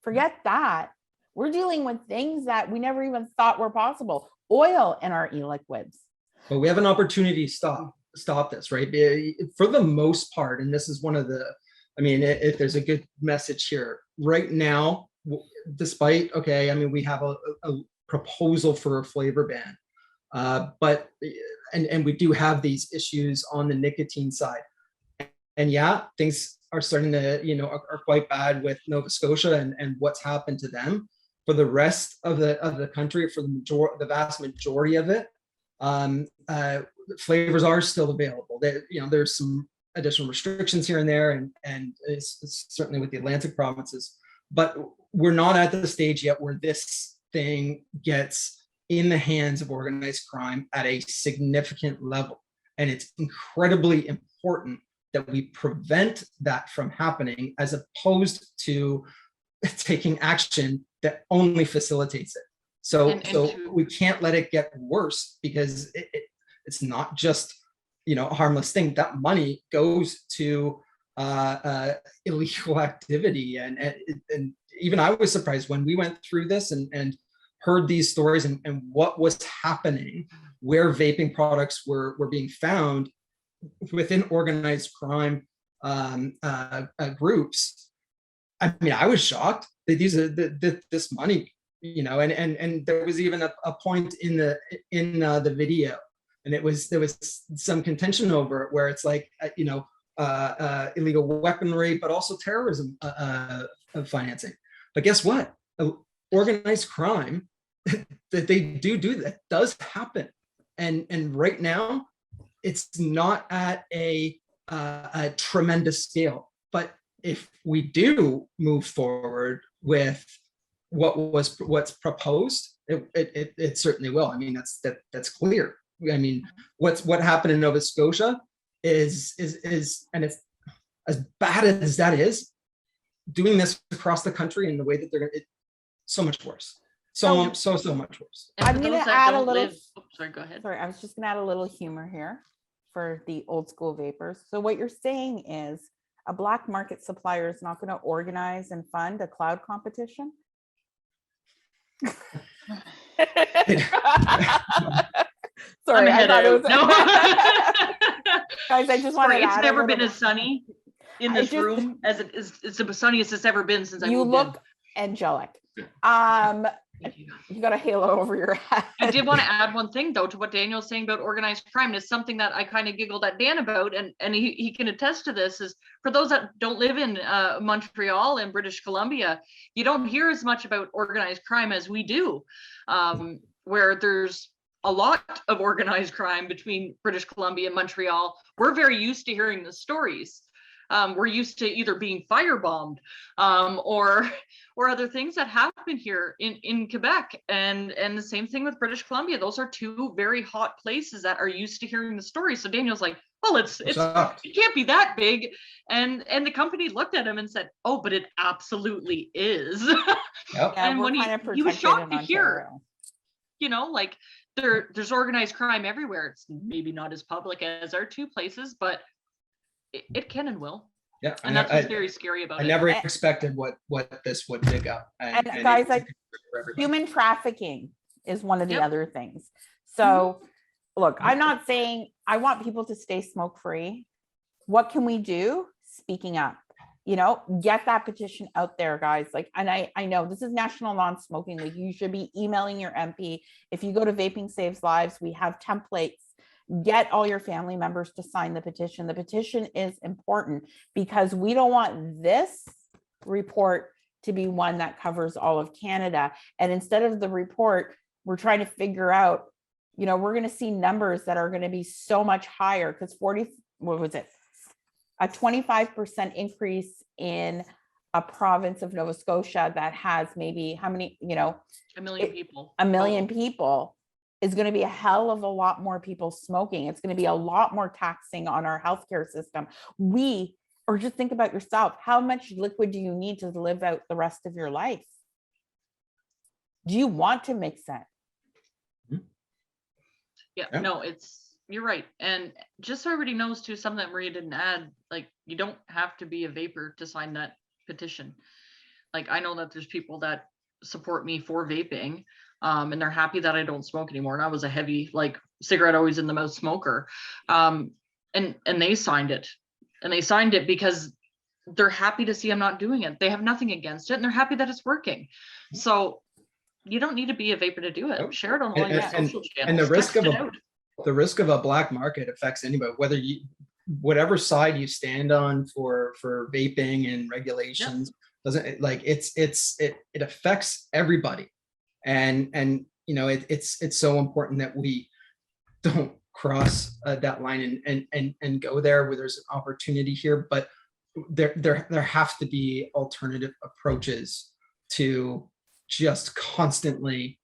forget that. We're dealing with things that we never even thought were possible. Oil in our e-liquids. But we have an opportunity to stop this, right? For the most part, and this is one of the, if there's a good message here right now, despite, we have a proposal for a flavor ban, but we do have these issues on the nicotine side. And things are starting to, are quite bad with Nova Scotia and what's happened to them. For the rest of the country, for the vast majority of it, flavors are still available. There's some additional restrictions here and there, and it's certainly with the Atlantic provinces, but we're not at the stage yet where this thing gets in the hands of organized crime at a significant level. And it's incredibly important that we prevent that from happening, as opposed to taking action that only facilitates it. So we can't let it get worse, because it's not just a harmless thing. That money goes to illegal activity, and even I was surprised when we went through this and heard these stories and what was happening, where vaping products were being found within organized crime groups. I was shocked that this money, and there was even a point in the video, and there was some contention over it, where it's like, illegal weaponry, but also terrorism financing. But guess what? Organized crime that they do that does happen, and right now it's not at a tremendous scale. But if we do move forward with what's proposed, it certainly will. That's clear. What happened in Nova Scotia is and it's as bad as that is, doing this across the country in the way that it's so much worse. so much worse. And I'm for gonna those that add a don't little- live- oh, sorry, go ahead. Sorry, I was just gonna add a little humor here for the old school vapors. So what you're saying is a black market supplier is not gonna organize and fund a cloud competition? Sorry, I'm I ahead thought it out. was. No. Guys, I just wanted Sorry, to it's add a never little been bit. as sunny in I this just- room as it is. It's the sunniest it's ever been since I You moved look angelic. in. Thank you. You got a halo over your head. I did want to add one thing though to what Daniel's saying about organized crime. And it's something that I kind of giggled at Dan about, and he can attest to this. Is for those that don't live in Montreal and British Columbia, you don't hear as much about organized crime as we do, where there's a lot of organized crime between British Columbia and Montreal. We're very used to hearing the stories. We're used to either being firebombed or other things that happen here in Quebec, and the same thing with British Columbia. Those are two very hot places that are used to hearing the stories. So Daniel's like, well, it can't be that big, and the company looked at him and said, oh, but it absolutely is. Yep. Yeah, and we're when kind of he was protected shocked in to hear, Ontario. like there's organized crime everywhere. It's maybe not as public as our two places, but it can and will. Yeah, And that's what's very scary about I it. never expected what this would dig up. And guys, human trafficking is one of the Yep. other things. So look, I'm not saying I want people to stay smoke-free. What can we do? Speaking up, get that petition out there, guys. Like, and I know this is National Non-Smoking Week. You should be emailing your MP. If you go to Vaping Saves Lives, we have templates. Get all your family members to sign the petition. The petition is important because we don't want this report to be one that covers all of Canada. And instead of the report, we're trying to figure out, we're going to see numbers that are going to be so much higher because a 25% increase in a province of Nova Scotia that has maybe how many, A million people. a million people is going to be a hell of a lot more people smoking. It's going to be a lot more taxing on our healthcare system. Or just think about yourself. How much liquid do you need to live out the rest of your life? Do you want to mix it? Yeah, no, you're right. And just so everybody knows too, something that Maria didn't add, like you don't have to be a vapor to sign that petition. Like I know that there's people that support me for vaping, and they're happy that I don't smoke anymore. And I was a heavy, like cigarette always in the mouth smoker. And they signed it. And they signed it because they're happy to see I'm not doing it. They have nothing against it and they're happy that it's working. So you don't need to be a vapor to do it. Nope. Share it on all your social channels. And the risk Text of it out. the risk of a black market affects anybody, whatever side you stand on for vaping and regulations. It affects everybody, and it's so important that we don't cross that line and go there where there's an opportunity here, but there have to be alternative approaches to just constantly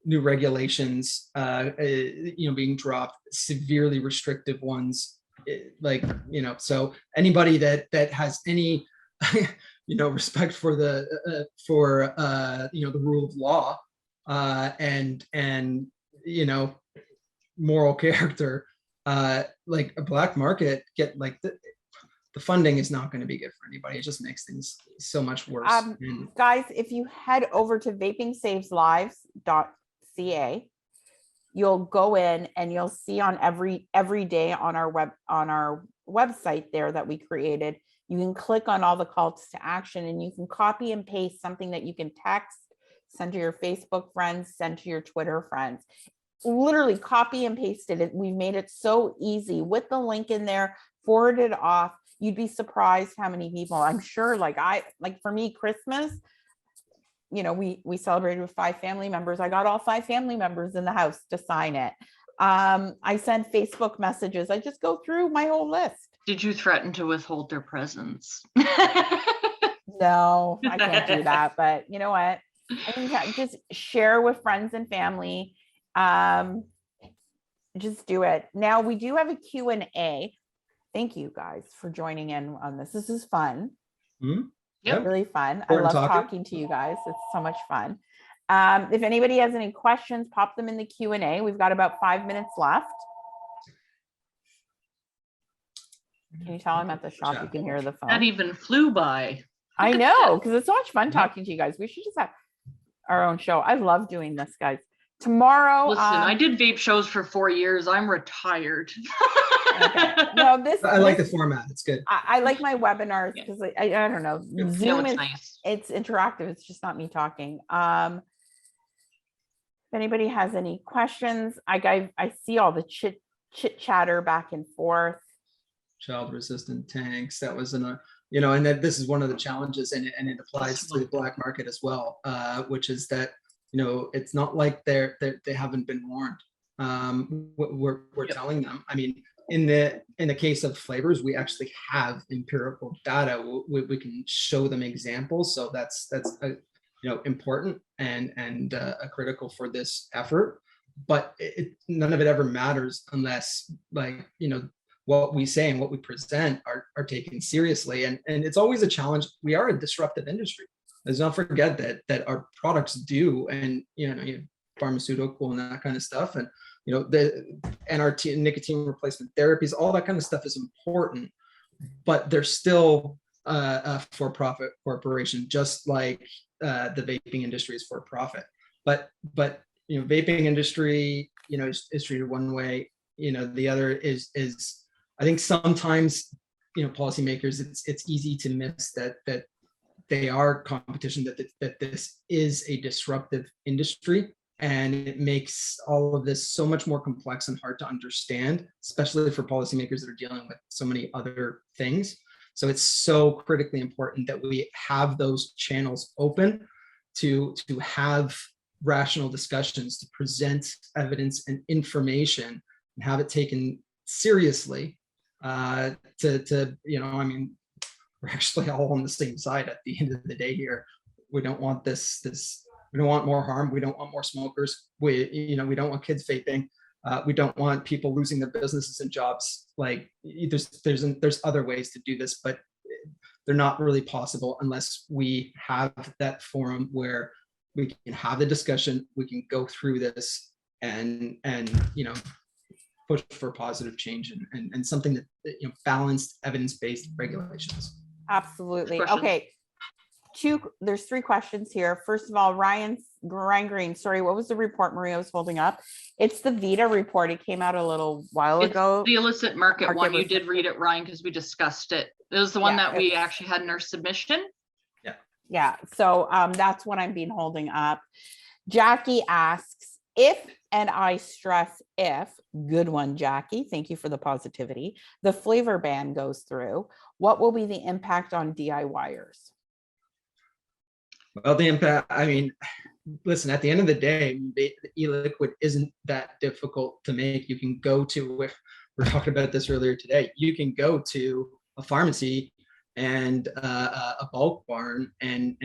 new regulations being dropped, severely restrictive ones, so anybody that has any respect for the rule of law and moral character, like a black market, the funding is not going to be good for anybody. It just makes things so much worse. Guys, if you head over to vapingsaveslives.ca, you'll go in and you'll see on every day on our website there that we created, you can click on all the calls to action and you can copy and paste something that you can text, send to your Facebook friends, send to your Twitter friends. Literally copy and paste it. We've made it so easy with the link in there, forward it off. You'd be surprised how many people, I'm sure, for me, Christmas, we celebrated with 5 family members. I got all 5 family members in the house to sign it. I send Facebook messages. I just go through my whole list. Did you threaten to withhold their presents? No, I can't do that. But you know what? I think just share with friends and family. Just do it. Now we do have a Q&A. Thank you guys for joining in on this. This is fun. Mm-hmm. Yep. Really fun. I love talking to you guys. It's so much fun. If anybody has any questions, pop them in the Q&A. We've got about 5 minutes left. Can you tell I'm at the shop? You can hear the phone. That even flew by. I know, because it's so much fun talking to you guys. We should just have our own show. I love doing this, guys. Tomorrow. Listen, I did vape shows for 4 years. I'm retired. Okay. No, I like the format. It's good. I like my webinars because I don't know. Zoom it's is nice. it's interactive. It's just not me talking. If anybody has any questions, I see all the chit chatter back and forth. Child resistant tanks. That was in a, you know, and that this is one of the challenges, and it applies to the black market as well, which is that, you know, it's not like they haven't been warned. We're telling them. I mean, in the case of flavors, we actually have empirical data. We can show them examples. So that's you know, important and critical for this effort. But none of it ever matters unless, like, you know, what we say and what we present are taken seriously. And it's always a challenge. We are a disruptive industry. Let's not forget that our products do, and you know, pharmaceutical and that kind of stuff, and you know, the NRT, nicotine replacement therapies, all that kind of stuff is important, but they're still a for-profit corporation, just like the vaping industry is for profit. But you know, vaping industry, you know, is treated one way. You know, the other is I think sometimes, you know, policymakers, it's easy to miss that they are competition, that this is a disruptive industry, and it makes all of this so much more complex and hard to understand, especially for policymakers that are dealing with so many other things. So it's so critically important that we have those channels open to have rational discussions, to present evidence and information, and have it taken seriously. To you know, I mean, we're actually all on the same side at the end of the day here. We don't want this. We don't want more harm. We don't want more smokers. We don't want kids vaping. We don't want people losing their businesses and jobs. Like, there's other ways to do this, but they're not really possible unless we have that forum where we can have the discussion. We can go through this and you know, push for positive change and something that, you know, balanced evidence-based regulations. Absolutely. Okay. There's 3 questions here. First of all, Ryan Green, sorry, what was the report Maria was holding up? It's the VITA report. It came out a little while ago. The illicit market one. You did read it, Ryan, because we discussed it. It was the one that we actually had in our submission. Yeah. So that's what I'm being holding up. Jackie asks, if, and I stress if, good one, Jackie, thank you for the positivity, the flavor ban goes through, what will be the impact on DIYers? Well, the impact, I mean, listen, at the end of the day, the e-liquid isn't that difficult to make. You can go to, we were talking about this earlier today, you can go to a pharmacy and a bulk barn and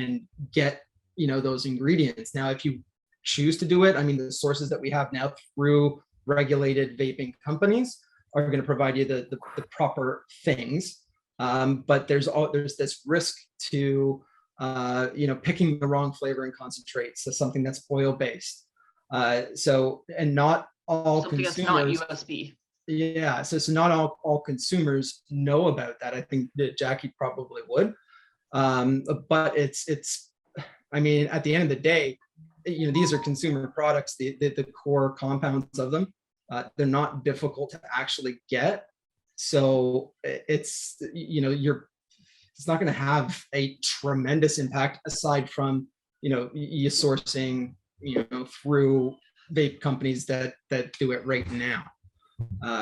get, you know, those ingredients. Now, if you choose to do it, I mean, the sources that we have now through regulated vaping companies are going to provide you the proper things. But there's this risk to you know, picking the wrong flavor and concentrate. So something that's oil based. So, and not all something consumers. that's not USB. Yeah, so not all consumers know about that. I think that Jackie probably would, but it's. I mean, at the end of the day, you know, these are consumer products. The core compounds of them, they're not difficult to actually get. So it's, you know, it's not going to have a tremendous impact aside from, you know, you sourcing, you know, through vape companies that do it right now.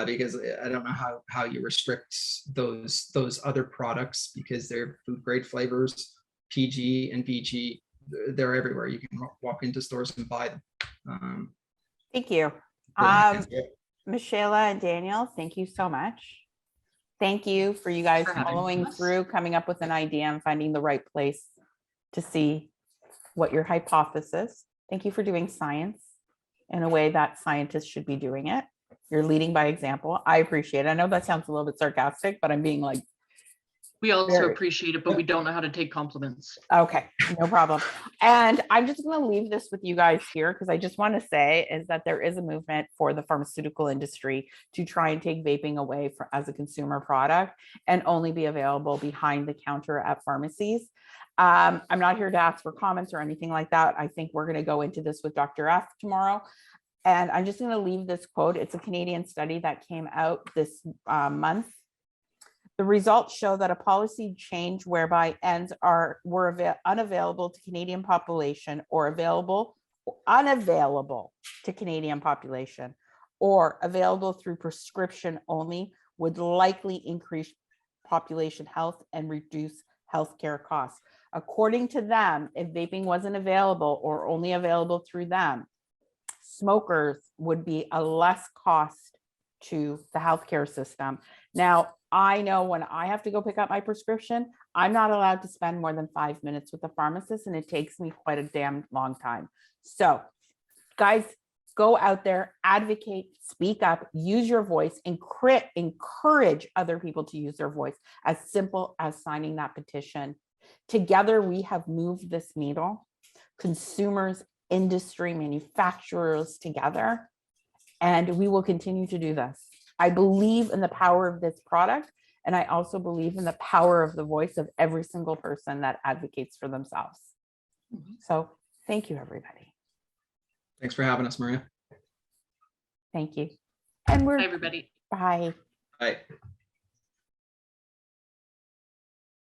Because I don't know how you restrict those other products, because they're food grade flavors, PG and VG, they're everywhere. You can walk into stores and buy them. Thank you. Meshaila and Daniel, thank you so much. Thank you for you guys following through, coming up with an idea and finding the right place to see what your hypothesis. Thank you for doing science in a way that scientists should be doing it. You're leading by example. I appreciate it. I know that sounds a little bit sarcastic, but I'm being like We also Very- appreciate it, but we don't know how to take compliments. Okay, no problem. And I'm just going to leave this with you guys here because I just want to say is that there is a movement for the pharmaceutical industry to try and take vaping away as a consumer product and only be available behind the counter at pharmacies. I'm not here to ask for comments or anything like that. I think we're going to go into this with Dr. F tomorrow. And I'm just going to leave this quote. It's a Canadian study that came out this month. The results show that a policy change whereby ends were unavailable to Canadian population or unavailable to Canadian population or available through prescription only would likely increase population health and reduce healthcare costs. According to them, if vaping wasn't available or only available through them, smokers would be a less cost to the healthcare system. Now, I know when I have to go pick up my prescription, I'm not allowed to spend more than 5 minutes with the pharmacist, and it takes me quite a damn long time. So, guys, go out there, advocate, speak up, use your voice, and encourage other people to use their voice, as simple as signing that petition. Together, we have moved this needle. Consumers, industry, manufacturers together, and we will continue to do this. I believe in the power of this product, and I also believe in the power of the voice of every single person that advocates for themselves. So thank you, everybody. Thanks for having us, Maria. Thank you. And Hi, we're, everybody. bye. Bye.